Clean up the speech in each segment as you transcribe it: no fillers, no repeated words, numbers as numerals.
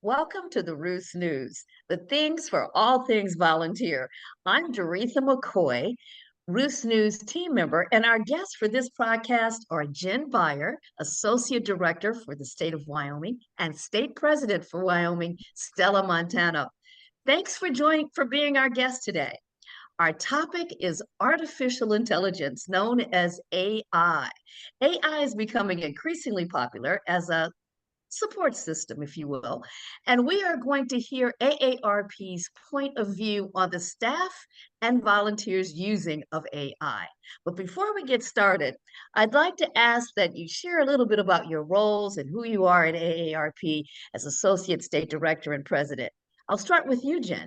Welcome to the Roost News, the things for all things volunteer. I'm Doretha McCoy, Roost News team member, and our guests for this podcast are Jen Baier, Associate Director for the state of Wyoming, and State President for Wyoming, Stella Montano. Thanks for being our guest today. Our topic is artificial intelligence, known as AI. AI is becoming increasingly popular as a support system, if you will. And we are going to hear AARP's point of view on the staff and volunteers using of AI. But before we get started, I'd like to ask that you share a little bit about your roles and who you are at AARP as Associate State Director and President. I'll start with you, Jen.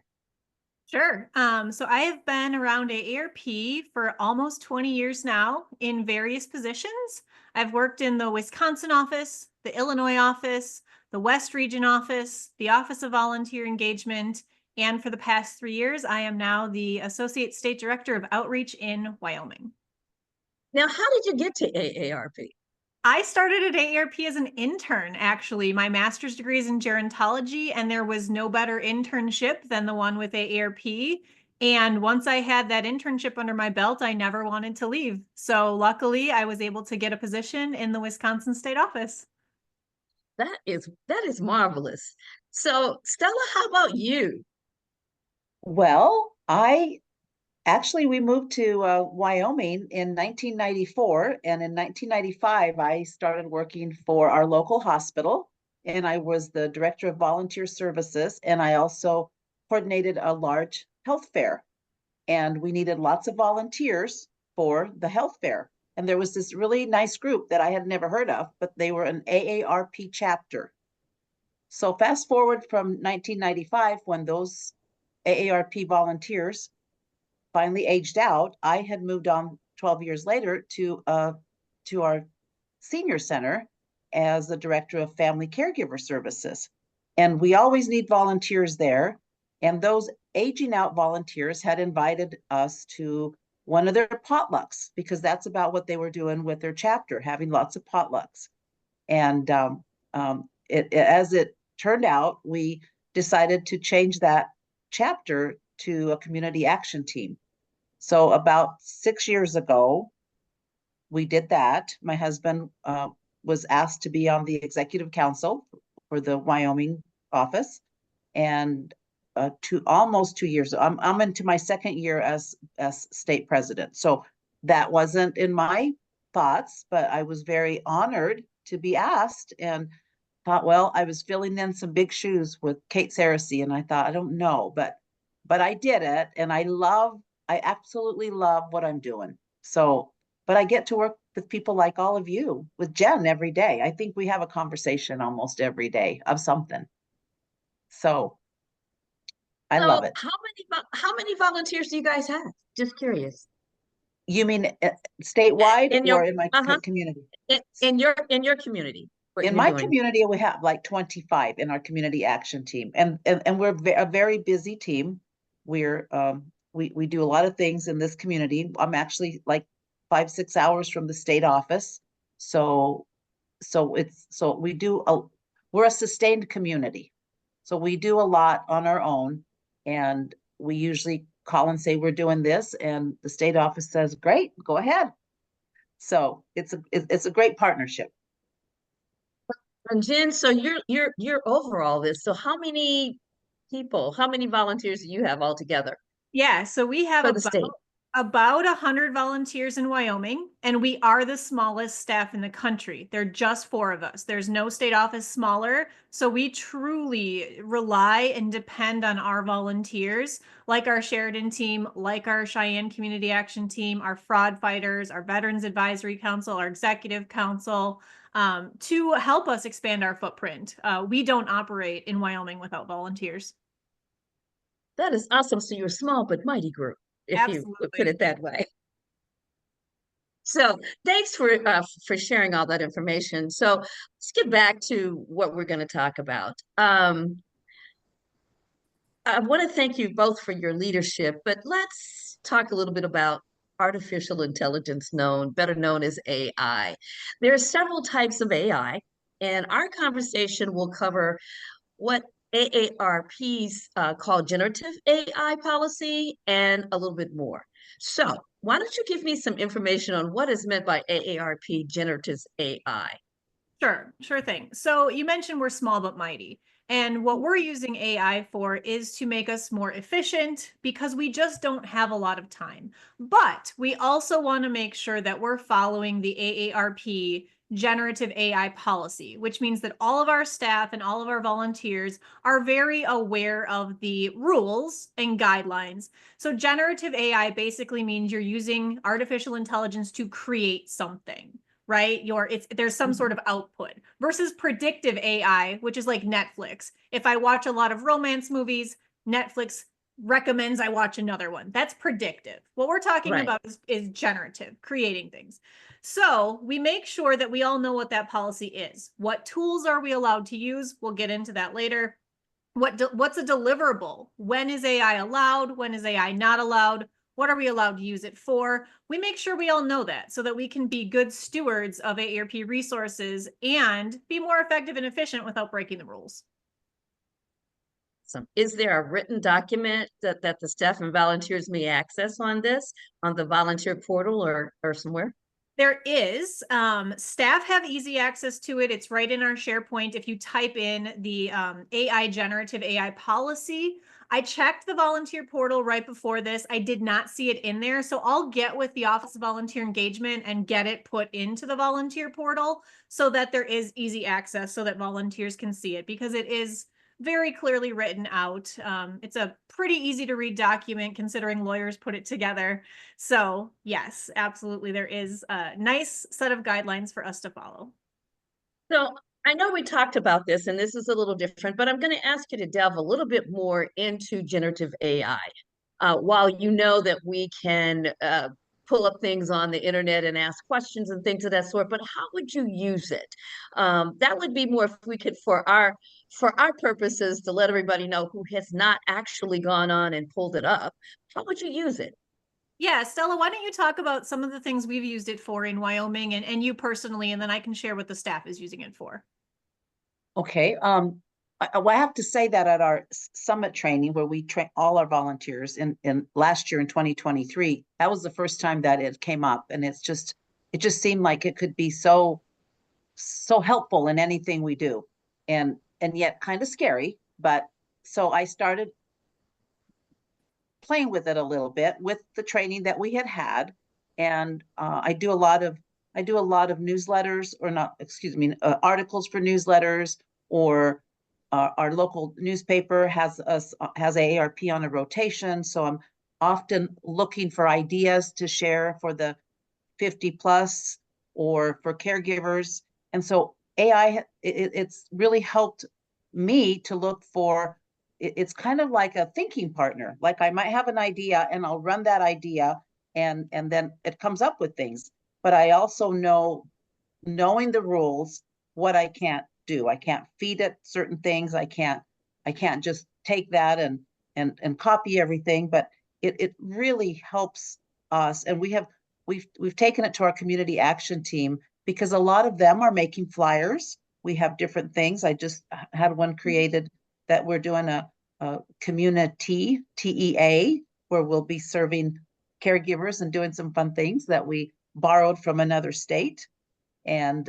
Sure. So I have been around AARP for almost 20 years now in various positions. I've worked in the Wisconsin office, the Illinois office, the West Region office, the Office of Volunteer Engagement, and for the past 3 years, I am now the Associate State Director of Outreach in Wyoming. Now, how did you get to AARP? I started at AARP as an intern, actually. My master's degree is in gerontology, and there was no better internship than the one with AARP. And once I had that internship under my belt, I never wanted to leave. So luckily, I was able to get a position in the Wisconsin State office. That is marvelous. So, Stella, how about you? Well, we moved to Wyoming in 1994, and in 1995, I started working for our local hospital, and I was the director of volunteer services, and I also coordinated a large health fair, and we needed lots of volunteers for the health fair. And there was this really nice group that I had never heard of, but they were an AARP chapter. So fast forward from 1995, when those AARP volunteers finally aged out, I had moved on 12 years later to our senior center as the director of family caregiver services. And we always need volunteers there. And those aging out volunteers had invited us to one of their potlucks, because that's about what they were doing with their chapter, having lots of potlucks. And as it turned out, we decided to change that chapter to a community action team. So about 6 years ago, we did that. My husband was asked to be on the executive council for the Wyoming office, and almost 2 years. I'm into my second year as state president. So that wasn't in my thoughts, but I was very honored to be asked, and thought, well, I was filling in some big shoes with Kate Saracey, and I thought, I don't know, but I did it, and I absolutely love what I'm doing. So, but I get to work with people like all of you, with Jen every day. I think we have a conversation almost every day of something. So I love it. How many volunteers do you guys have? Just curious. You mean statewide or in my community? In your community. In my community, we have like 25 in our community action team, and we're a very busy team. We do a lot of things in this community. I'm actually like 5-6 hours from the state office, so we're a sustained community. So we do a lot on our own, and we usually call and say we're doing this, and the state office says, "Great, go ahead." So it's a great partnership. And Jen, so you're over all this. So how many volunteers do you have altogether? Yeah, so we have about 100 volunteers in Wyoming, and we are the smallest staff in the country. There are just 4 of us. There's no state office smaller. So we truly rely and depend on our volunteers, like our Sheridan team, like our Cheyenne Community Action team, our fraud fighters, our Veterans Advisory Council, our Executive Council, to help us expand our footprint. We don't operate in Wyoming without volunteers. That is awesome. So you're a small but mighty group, if you would put it that way. So thanks for sharing all that information. So let's get back to what we're going to talk about. I want to thank you both for your leadership, but let's talk a little bit about artificial intelligence, better known as AI. There are several types of AI, and our conversation will cover what AARP's called Generative AI Policy and a little bit more. So why don't you give me some information on what is meant by AARP Generative AI? Sure thing. So you mentioned we're small but mighty. And what we're using AI for is to make us more efficient because we just don't have a lot of time. But we also want to make sure that we're following the AARP generative AI policy, which means that all of our staff and all of our volunteers are very aware of the rules and guidelines. So generative AI basically means you're using artificial intelligence to create something, right? There's some sort of output versus predictive AI, which is like Netflix. If I watch a lot of romance movies, Netflix recommends I watch another one. That's predictive. What we're talking Right. about is generative, creating things. So we make sure that we all know what that policy is. What tools are we allowed to use? We'll get into that later. What's a deliverable? When is AI allowed? When is AI not allowed? What are we allowed to use it for? We make sure we all know that so that we can be good stewards of AARP resources and be more effective and efficient without breaking the rules. So is there a written document that the staff and volunteers may access on this, on the volunteer portal or somewhere? There is. Staff have easy access to it. It's right in our SharePoint. If you type in the AI generative AI policy, I checked the volunteer portal right before this. I did not see it in there. So I'll get with the Office of Volunteer Engagement and get it put into the volunteer portal so that there is easy access so that volunteers can see it, because it is very clearly written out. It's a pretty easy to read document considering lawyers put it together. So yes, absolutely. There is a nice set of guidelines for us to follow. So I know we talked about this, and this is a little different, but I'm going to ask you to delve a little bit more into generative AI. While you know that we can pull up things on the internet and ask questions and things of that sort, but how would you use it? That would be more if we could, for our purposes, to let everybody know who has not actually gone on and pulled it up. How would you use it? Yeah, Stella, why don't you talk about some of the things we've used it for in Wyoming and you personally, and then I can share what the staff is using it for. Okay. I have to say that at our summit training where we train all our volunteers in last year in 2023, that was the first time that it came up, and it just seemed like it could be so helpful in anything we do, and yet kind of scary. But so I started playing with it a little bit with the training that we had, and I do a lot of newsletters, or not, excuse me, articles for newsletters, or our local newspaper has AARP on a rotation, so I'm often looking for ideas to share for the 50 plus or for caregivers. And so AI, it's really helped me to look for, it's kind of like a thinking partner. Like I might have an idea and I'll run that idea, and then it comes up with things. But I also know, knowing the rules, what I can't do. I can't feed it certain things. I can't just take that and copy everything. But it really helps us. And we've taken it to our community action team, because a lot of them are making flyers. We have different things. I just had one created that we're doing a community TEA, where we'll be serving caregivers and doing some fun things that we borrowed from another state. And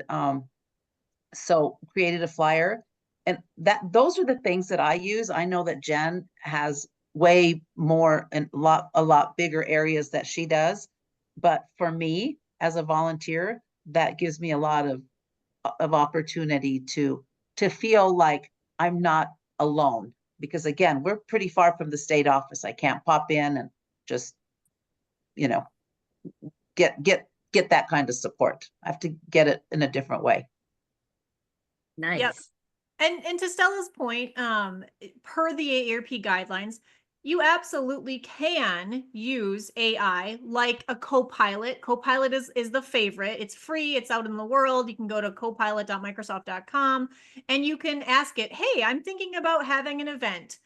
so created a flyer, and those are the things that I use. I know that Jen has way more and a lot bigger areas that she does, but for me as a volunteer, that gives me a lot of opportunity to feel like I'm not alone, because again, we're pretty far from the state office. I can't pop in and just, get that kind of support. I have to get it in a different way. Nice. Yep. And to Stella's point, per the AARP guidelines, you absolutely can use AI like a Copilot. Copilot is the favorite. It's free. It's out in the world. You can go to copilot.microsoft.com and you can ask it, hey, I'm thinking about having an event.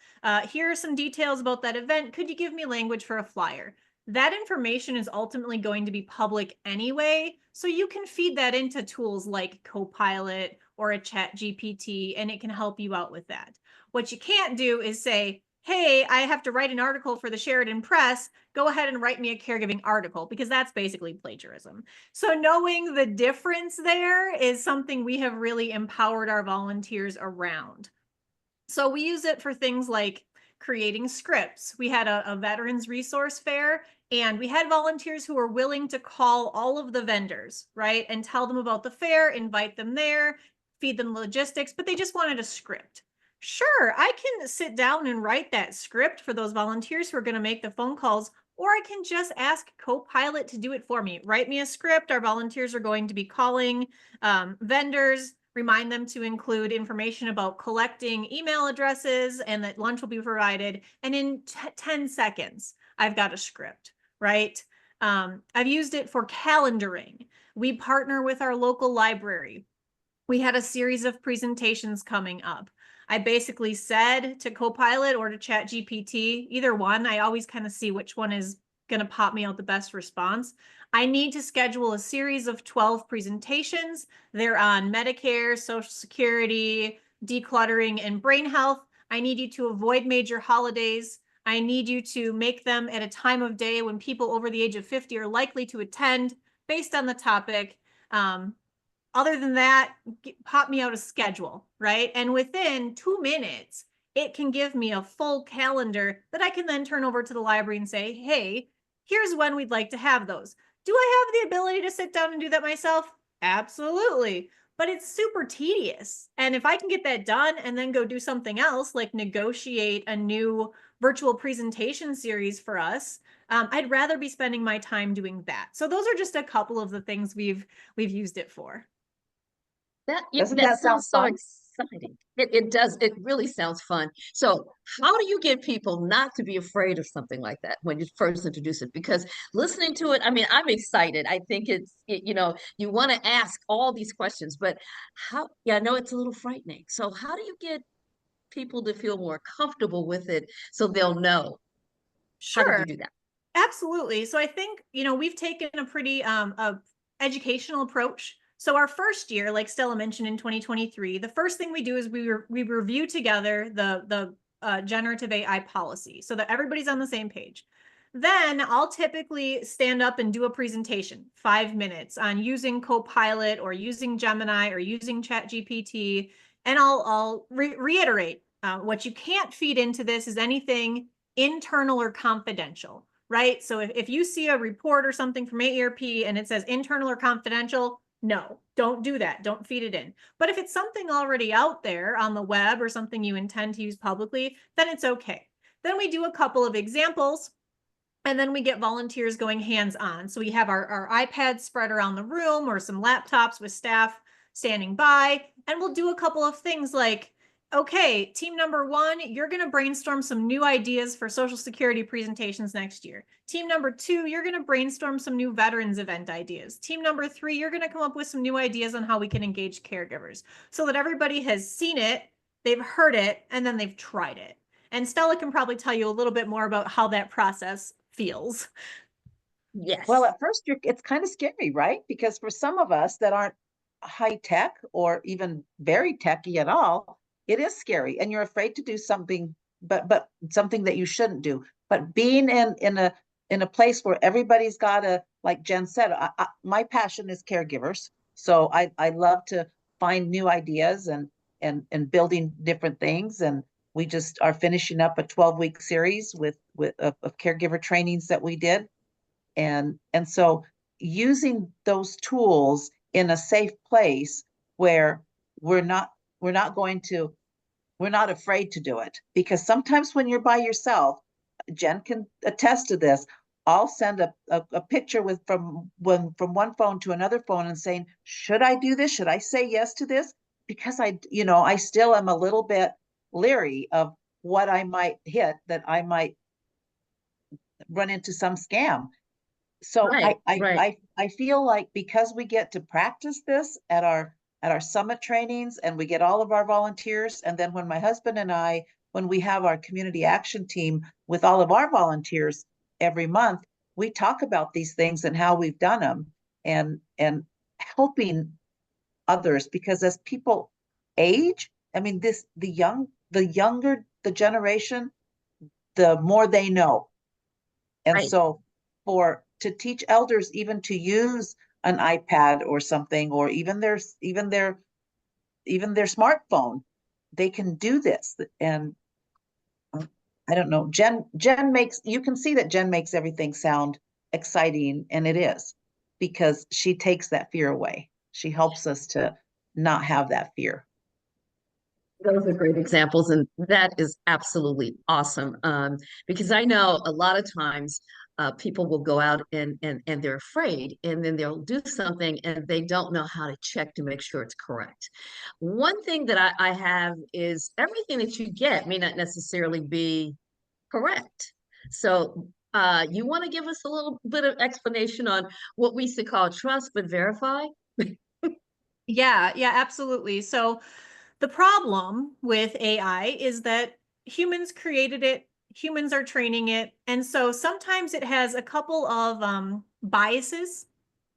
Here are some details about that event. Could you give me language for a flyer? That information is ultimately going to be public anyway, so you can feed that into tools like Copilot or a Chat GPT, and it can help you out with that. What you can't do is say, hey, I have to write an article for the Sheridan Press. Go ahead and write me a caregiving article, because that's basically plagiarism. So knowing the difference there is something we have really empowered our volunteers around. So we use it for things like creating scripts. We had a veterans resource fair, and we had volunteers who were willing to call all of the vendors, right? And tell them about the fair, invite them there, feed them logistics, but they just wanted a script. Sure, I can sit down and write that script for those volunteers who are going to make the phone calls, or I can just ask Copilot to do it for me. Write me a script. Our volunteers are going to be calling vendors, remind them to include information about collecting email addresses and that lunch will be provided. And in 10 seconds, I've got a script, right? I've used it for calendaring. We partner with our local library. We had a series of presentations coming up. I basically said to Copilot or to ChatGPT, either one, I always kind of see which one is going to pop me out the best response. I need to schedule a series of 12 presentations. They're on Medicare, Social Security, decluttering, and brain health. I need you to avoid major holidays. I need you to make them at a time of day when people over the age of 50 are likely to attend based on the topic. Other than that, pop me out a schedule, right? And within 2 minutes, it can give me a full calendar that I can then turn over to the library and say, hey, here's when we'd like to have those. Do I have the ability to sit down and do that myself? Absolutely. But it's super tedious. And if I can get that done and then go do something else, like negotiate a new virtual presentation series for us, I'd rather be spending my time doing that. So those are just a couple of the things we've used it for. Doesn't That that sound sounds so fun? exciting. It does. It really sounds fun. So how do you get people not to be afraid of something like that when you first introduce it? Because listening to it, I mean, I'm excited. I think you want to ask all these questions, but yeah, I know it's a little frightening. So how do you get people to feel more comfortable with it so they'll know? How did you Sure. do that? Absolutely. So I think, we've taken a pretty educational approach. So our first year, like Stella mentioned in 2023, the first thing we do is we review together the generative AI policy so that everybody's on the same page. Then I'll typically stand up and do a presentation, 5 minutes, on using Copilot or using Gemini or using ChatGPT, and I'll reiterate what you can't feed into this is anything internal or confidential. Right? So if you see a report or something from AARP and it says internal or confidential, no, don't do that. Don't feed it in. But if it's something already out there on the web or something you intend to use publicly, then it's okay. Then we do a couple of examples, and then we get volunteers going hands-on. So we have our iPads spread around the room or some laptops with staff standing by, and we'll do a couple of things like, okay, team number 1, you're going to brainstorm some new ideas for Social Security presentations next year. Team number 2, you're going to brainstorm some new veterans event ideas. Team number 3, you're going to come up with some new ideas on how we can engage caregivers so that everybody has seen it, they've heard it, and then they've tried it. And Stella can probably tell you a little bit more about how that process feels. Yes. Well, at first it's kind of scary, right? Because for some of us that aren't high tech or even very techy at all, it is scary, and you're afraid to do something, but something that you shouldn't do. But being in a place where everybody's got a, like Jen said, my passion is caregivers, so I love to find new ideas and building different things. And we just are finishing up a 12-week series with of caregiver trainings that we did, and so using those tools in a safe place where we're not afraid to do it. Because sometimes when you're by yourself, Jen can attest to this, I'll send a picture from one phone to another phone and saying, should I do this? Should I say yes to this? Because I still am a little bit leery of what I might hit, that I might run into some scam. So Right, right. I feel like because we get to practice this at our summit trainings, and we get all of our volunteers, and then when my husband and I, when we have our community action team with all of our volunteers every month, we talk about these things and how we've done them, and helping others. Because as people age, I mean, the young the younger the generation, the more they know. And Right. so to teach elders even to use an iPad or something, or even their smartphone, they can do this. And I don't know, Jen makes, you can see that Jen makes everything sound exciting, and it is, because she takes that fear away. She helps us to not have that fear. Those are great examples, and that is absolutely awesome. Because I know a lot of times people will go out and they're afraid, and then they'll do something and they don't know how to check to make sure it's correct. One thing that I have is everything that you get may not necessarily be correct. So you want to give us a little bit of explanation on what we used to call trust but verify? Yeah, absolutely. So the problem with AI is that humans created it, humans are training it, and so sometimes it has a couple of biases,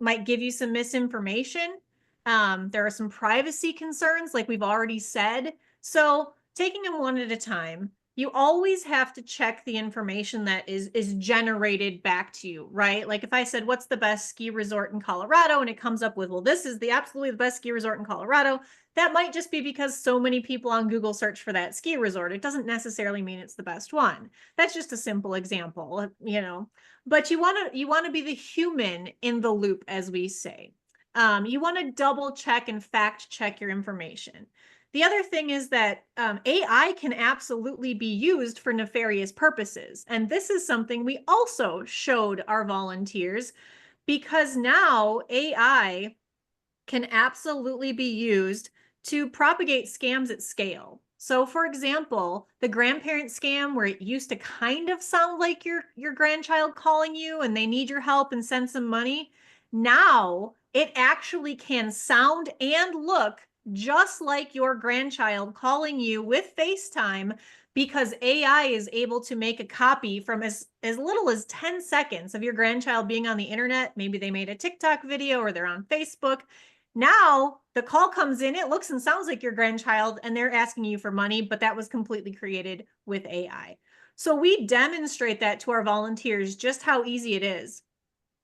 might give you some misinformation. There are some privacy concerns, like we've already said. So taking them one at a time, you always have to check the information that is generated back to you, right? Like if I said, what's the best ski resort in Colorado? And it comes up with, well, this is absolutely the best ski resort in Colorado. That might just be because so many people on Google search for that ski resort. It doesn't necessarily mean it's the best one. That's just a simple example, but you want to be the human in the loop, as we say. You want to double check and fact check your information. The other thing is that AI can absolutely be used for nefarious purposes. And this is something we also showed our volunteers, because now AI can absolutely be used to propagate scams at scale. So for example, the grandparent scam, where it used to kind of sound like your grandchild calling you and they need your help and send some money, now it actually can sound and look just like your grandchild calling you with FaceTime, because AI is able to make a copy from as little as 10 seconds of your grandchild being on the internet. Maybe they made a TikTok video or they're on Facebook. Now the call comes in, it looks and sounds like your grandchild, and they're asking you for money, but that was completely created with AI. So we demonstrate that to our volunteers, just how easy it is.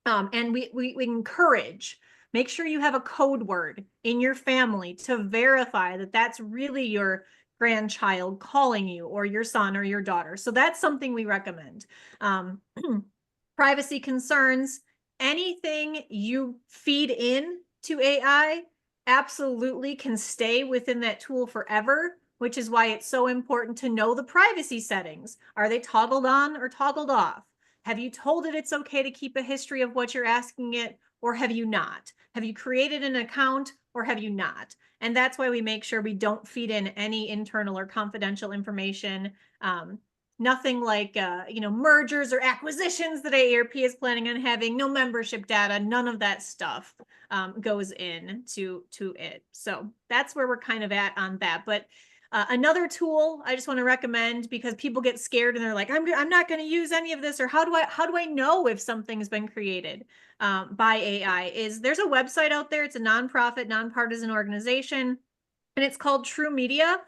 And we encourage, make sure you have a code word in your family to verify that that's really your grandchild calling you, or your son or your daughter. So that's something we recommend. Privacy concerns, anything you feed in to AI absolutely can stay within that tool forever, which is why it's so important to know the privacy settings. Are they toggled on or toggled off? Have you told it it's okay to keep a history of what you're asking it, or have you not? Have you created an account, or have you not? And that's why we make sure we don't feed in any internal or confidential information. Nothing like mergers or acquisitions that AARP is planning on having. No membership data, none of that stuff goes in to it. So that's where we're kind of at on that. But another tool I just want to recommend, because people get scared and they're like, I'm not going to use any of this, or how do I know if something's been created by AI, is there's a website out there. It's a nonprofit, nonpartisan organization, and it's called True Media.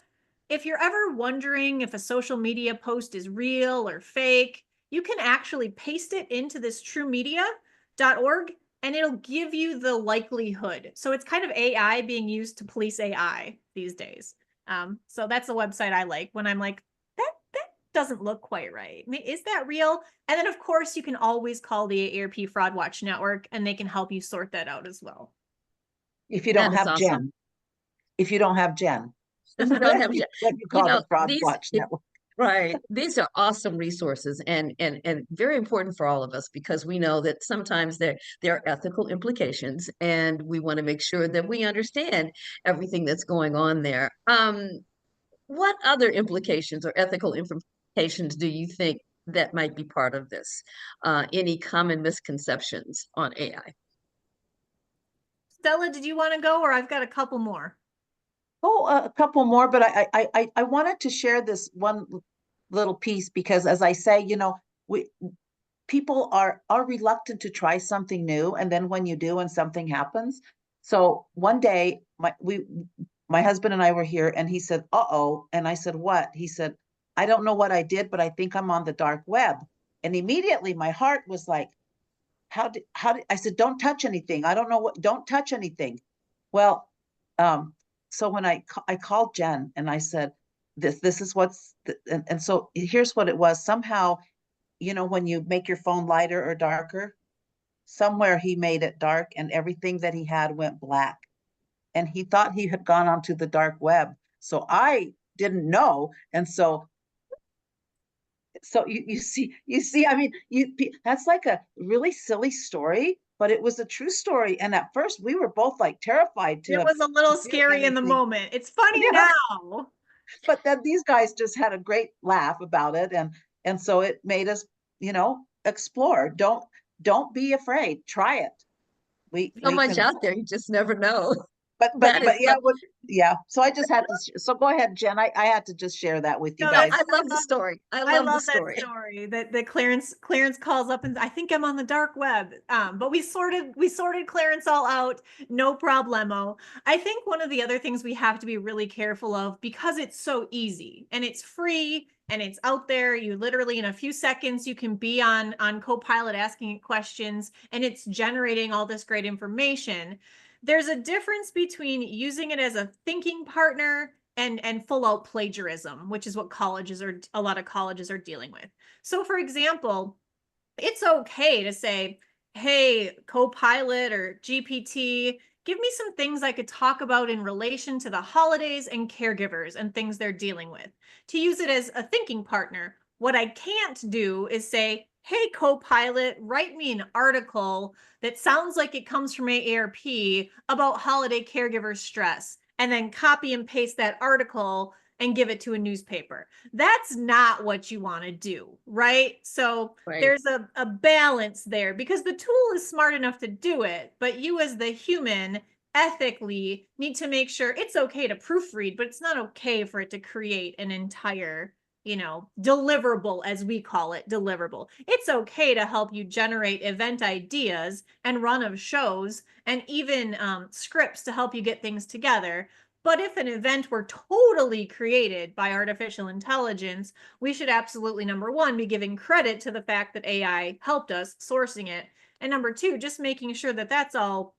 If you're ever wondering if a social media post is real or fake, you can actually paste it into this truemedia.org and it'll give you the likelihood. So it's kind of AI being used to police AI these days. So that's the website I like when I'm like, that doesn't look quite right. Is that real? And then of course you can always call the AARP Fraud Watch Network and they can help you sort that out as well. If you don't have awesome. Jen. If you don't have Jen. If you don't have, you call the Fraud Watch Network. Right. These are awesome resources and very important for all of us, because we know that sometimes there are ethical implications, and we want to make sure that we understand everything that's going on there. What other implications or ethical implications do you think that might be part of this? Any common misconceptions on AI? Stella, did you want to go, or I've got a couple more? Oh, a couple more, but I wanted to share this one little piece, because as I say, people are reluctant to try something new, and then when you do and something happens. So one day my husband and I were here, and he said, uh-oh. And I said, what? He said, I don't know what I did, but I think I'm on the dark web. And immediately my heart was like, how did I said, don't touch anything. I don't know what, don't touch anything. Well, so when I called Jen and I said, this is what's, and so here's what it was. Somehow, you know, when you make your phone lighter or darker, somewhere he made it dark and everything that he had went black. And he thought he had gone onto the dark web. So I didn't know. And so you see, I mean, that's like a really silly story, but it was a true story. And at first we were both like terrified It was a little scary in the moment. It's funny now. But then these guys just had a great laugh about it. And so it made us, you know, explore. Don't be afraid. Try it. We much out there, you just never know. But yeah. So I just had to. So go ahead, Jen. I had to just share that with you guys. I love the story. I love the story. That story that Clarence calls up and I think I'm on the dark web. But we sorted Clarence all out. No problemo. I think one of the other things we have to be really careful of, because it's so easy and it's free and it's out there. You literally in a few seconds you can be on Copilot asking it questions and it's generating all this great information. There's a difference between using it as a thinking partner and full out plagiarism, which is what a lot of colleges are dealing with. So for example, it's okay to say, hey, Copilot or GPT, give me some things I could talk about in relation to the holidays and caregivers and things they're dealing with. To use it as a thinking partner. What I can't do is say, hey, Copilot, write me an article that sounds like it comes from AARP about holiday caregiver stress, and then copy and paste that article and give it to a newspaper. That's not what you want to do, right? So there's a balance there, because the tool is smart enough to do it, but you as the human ethically need to make sure it's okay to proofread, but it's not okay for it to create an entire, you know, deliverable, as we call it, deliverable. It's okay to help you generate event ideas and run of shows and even scripts to help you get things together. But if an event were totally created by artificial intelligence, we should absolutely, number one, be giving credit to the fact that AI helped us sourcing it. And number two, just making sure that that's all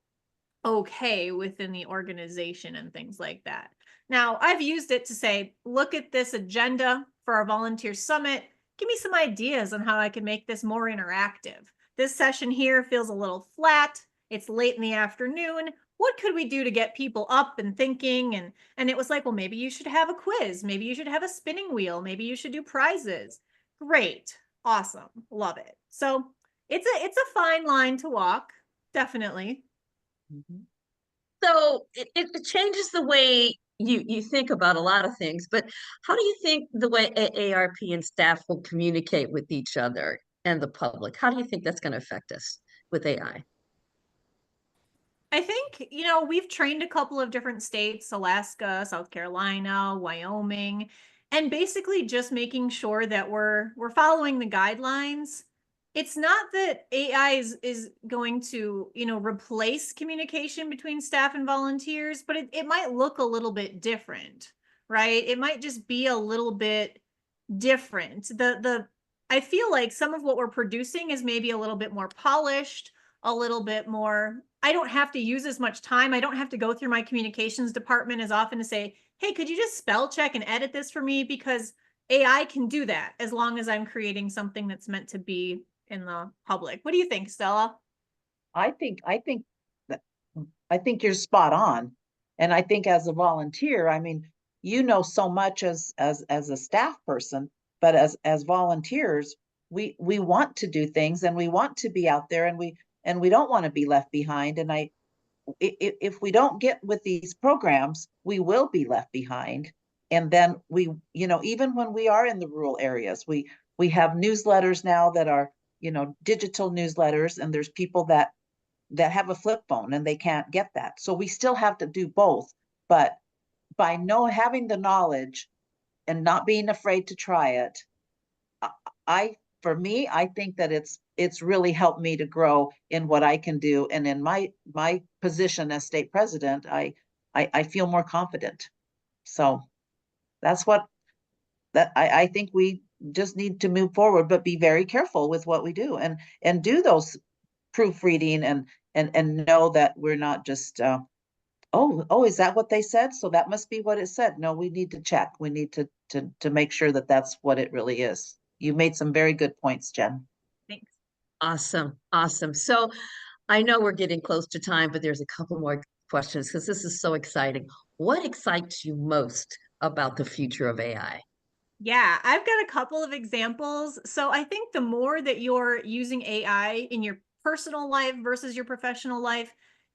okay within the organization and things like that. Now, I've used it to say, look at this agenda for our volunteer summit. Give me some ideas on how I can make this more interactive. This session here feels a little flat. It's late in the afternoon. What could we do to get people up and thinking? And it was like, well, maybe you should have a quiz. Maybe you should have a spinning wheel. Maybe you should do prizes. Great. Awesome. Love it. So it's a fine line to walk. Definitely. Mm-hmm. So it changes the way you think about a lot of things, but how do you think the way AARP and staff will communicate with each other and the public? How do you think that's going to affect us with AI? I think, you know, we've trained a couple of different states, Alaska, South Carolina, Wyoming, and basically just making sure that we're following the guidelines. It's not that AI is going to, you know, replace communication between staff and volunteers, but it might look a little bit different, right? It might just be a little bit different. I feel like some of what we're producing is maybe a little bit more polished, a little bit more, I don't have to use as much time. I don't have to go through my communications department as often to say, hey, could you just spell check and edit this for me? Because AI can do that as long as I'm creating something that's meant to be in the public. What do you think, Stella? I think you're spot on. And I think as a volunteer, I mean, you know, so much as a staff person, but as volunteers, we want to do things and we want to be out there, and we don't want to be left behind. And if we don't get with these programs, we will be left behind. And then we, you know, even when we are in the rural areas, we have newsletters now that are, you know, digital newsletters, and there's people that have a flip phone and they can't get that. So we still have to do both. But by having the knowledge and not being afraid to try it, for me, I think that it's really helped me to grow in what I can do. And in my position as state president, I I feel more confident. So that's what I think we just need to move forward, but be very careful with what we do and do those proofreading and know that we're not just oh, is that what they said? So that must be what it said. No, we need to check. We need to make sure that that's what it really is. You made some very good points, Jen. Thanks. Awesome. Awesome. So I know we're getting close to time, but there's a couple more questions because this is so exciting. What excites you most about the future of AI? Yeah, I've got a couple of examples. So I think the more that you're using AI in your personal life versus your professional life,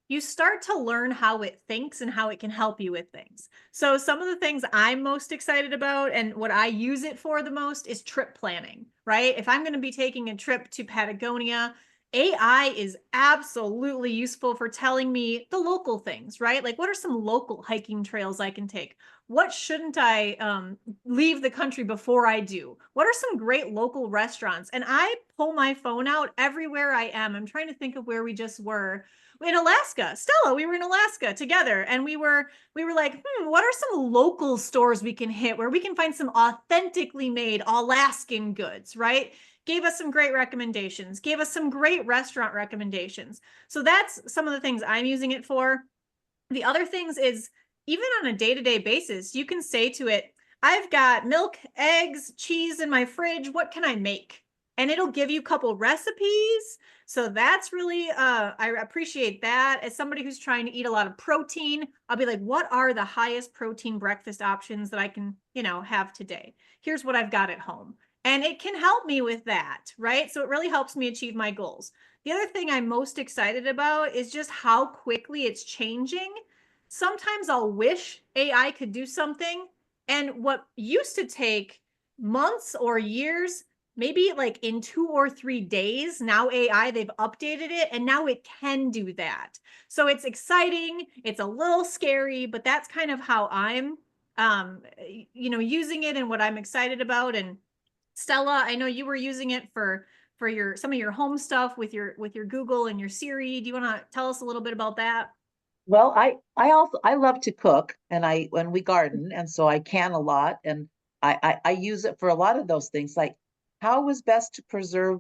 you start to learn how it thinks and how it can help you with things. So some of the things I'm most excited about and what I use it for the most is trip planning, right? If I'm going to be taking a trip to Patagonia, AI is absolutely useful for telling me the local things, right? Like what are some local hiking trails I can take? What shouldn't I leave the country before I do? What are some great local restaurants? And I pull my phone out everywhere I am. I'm trying to think of where we just were in Alaska. Stella, we were in Alaska together and we were like, what are some local stores we can hit where we can find some authentically made Alaskan goods, right? Gave us some great recommendations, gave us some great restaurant recommendations. So that's some of the things I'm using it for. The other things is even on a day-to-day basis, you can say to it, I've got milk, eggs, cheese in my fridge. What can I make? And it'll give you a couple recipes. So that's really, I appreciate that. As somebody who's trying to eat a lot of protein, I'll be like, what are the highest protein breakfast options that I can, have today? Here's what I've got at home. And it can help me with that, right? So it really helps me achieve my goals. The other thing I'm most excited about is just how quickly it's changing. Sometimes I'll wish AI could do something, and what used to take months or years, maybe like in 2 or 3 days, now AI, they've updated it and now it can do that. So it's exciting, it's a little scary, but that's kind of how I'm using it and what I'm excited about. And Stella, I know you were using it for your some of your home stuff with your Google and your Siri. Do you want to tell us a little bit about that? Well, I love to cook and when we garden, and so I can a lot, and I use it for a lot of those things, like how is best to preserve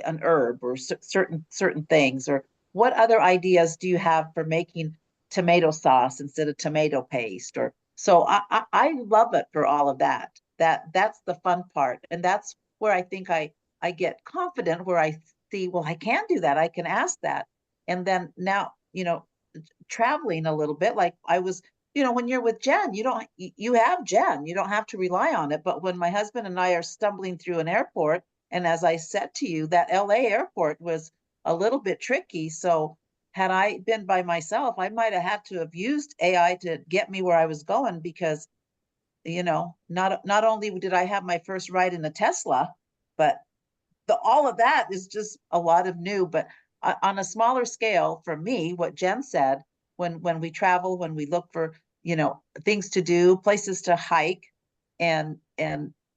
an herb or certain things, or what other ideas do you have for making tomato sauce instead of tomato paste, or so I love it for all of that. That's the fun part, and that's where I think I get confident, where I see, well, I can do that, I can ask that, and then now traveling a little bit, like I was, when you're with Jen, you have Jen, you don't have to rely on it. But when my husband and I are stumbling through an airport, and as I said to you, that LA airport was a little bit tricky. So had I been by myself, I might have had to have used AI to get me where I was going, because not only did I have my first ride in a Tesla, but all of that is just a lot of new. But on a smaller scale, for me, what Jen said, when we travel, when we look for things to do, places to hike, and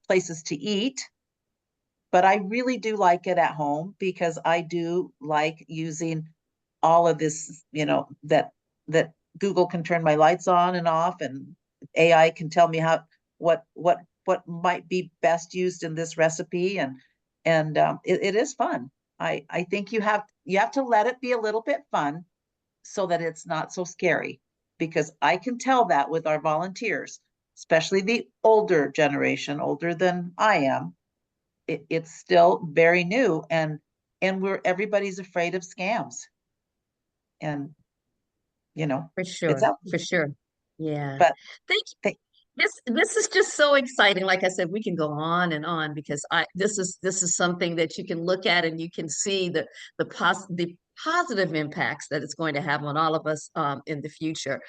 places to eat. But I really do like it at home, because I do like using all of this, that Google can turn my lights on and off, and AI can tell me what might be best used in this recipe, and it is fun. I think you have to let it be a little bit fun, so that it's not so scary, because I can tell that with our volunteers, especially the older generation, older than I am, it's still very new, and everybody's afraid of scams, and For it's sure, out for there. sure. Yeah. But Thank you. th- This is just so exciting. Like I said, we can go on and on, because this is something that you can look at and you can see the positive impacts that it's going to have on all of us in the future.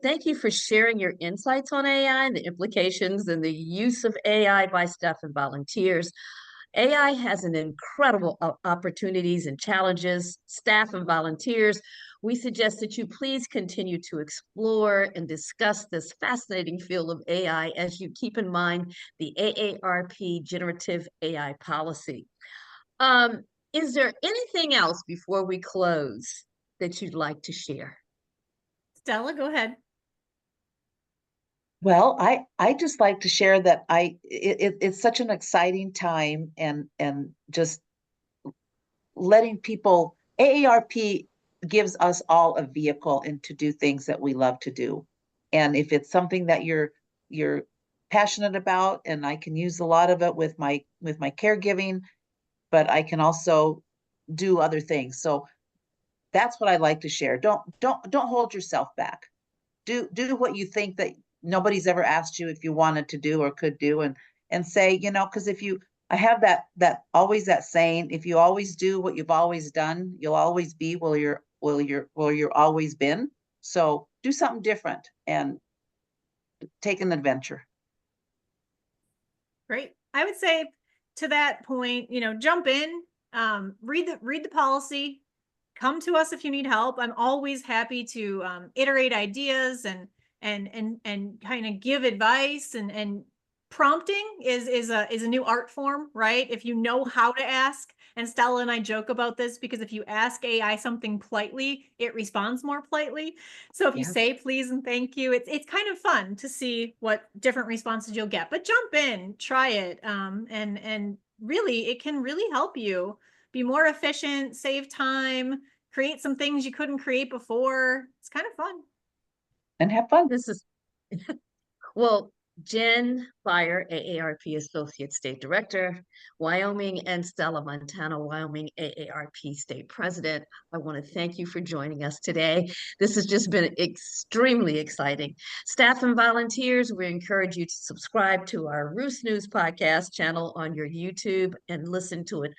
Thank you for sharing your insights on AI and the implications and the use of AI by staff and volunteers. AI has an incredible opportunities and challenges. Staff and volunteers, we suggest that you please continue to explore and discuss this fascinating field of AI as you keep in mind the AARP Generative AI Policy. Is there anything else before we close that you'd like to share? Stella, go ahead. Well, I just like to share that it's such an exciting time, and just letting people, AARP gives us all a vehicle and to do things that we love to do. And if it's something that you're passionate about, and I can use a lot of it with my caregiving, but I can also do other things. So that's what I like to share. Don't hold yourself back. Do what you think that nobody's ever asked you if you wanted to do or could do, and say, because if you, I have that always that saying, if you always do what you've always done, you'll always be where you're always been. So do something different and take an adventure. Great. I would say to that point, jump in, read the policy, come to us if you need help. I'm always happy to iterate ideas and kind of give advice, and prompting is a new art form, right? If you know how to ask, and Stella and I joke about this, because if you ask AI something politely, it responds more politely. So if you say please and thank you, it's kind of fun to see what different responses you'll get. But jump in, try it, and really, it can really help you be more efficient, save time, create some things you couldn't create before. It's kind of fun. And have fun. This is, well, Jen Baier, AARP Associate State Director, Wyoming, and Stella Montano, Wyoming AARP State President. I want to thank you for joining us today. This has just been extremely exciting. Staff and volunteers, we encourage you to subscribe to our Roost News podcast channel on your YouTube and listen to it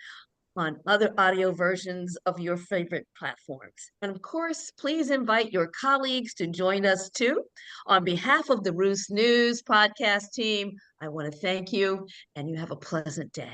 on other audio versions of your favorite platforms. And of course, please invite your colleagues to join us too. On behalf of the Roost News podcast team, I want to thank you, and you have a pleasant day.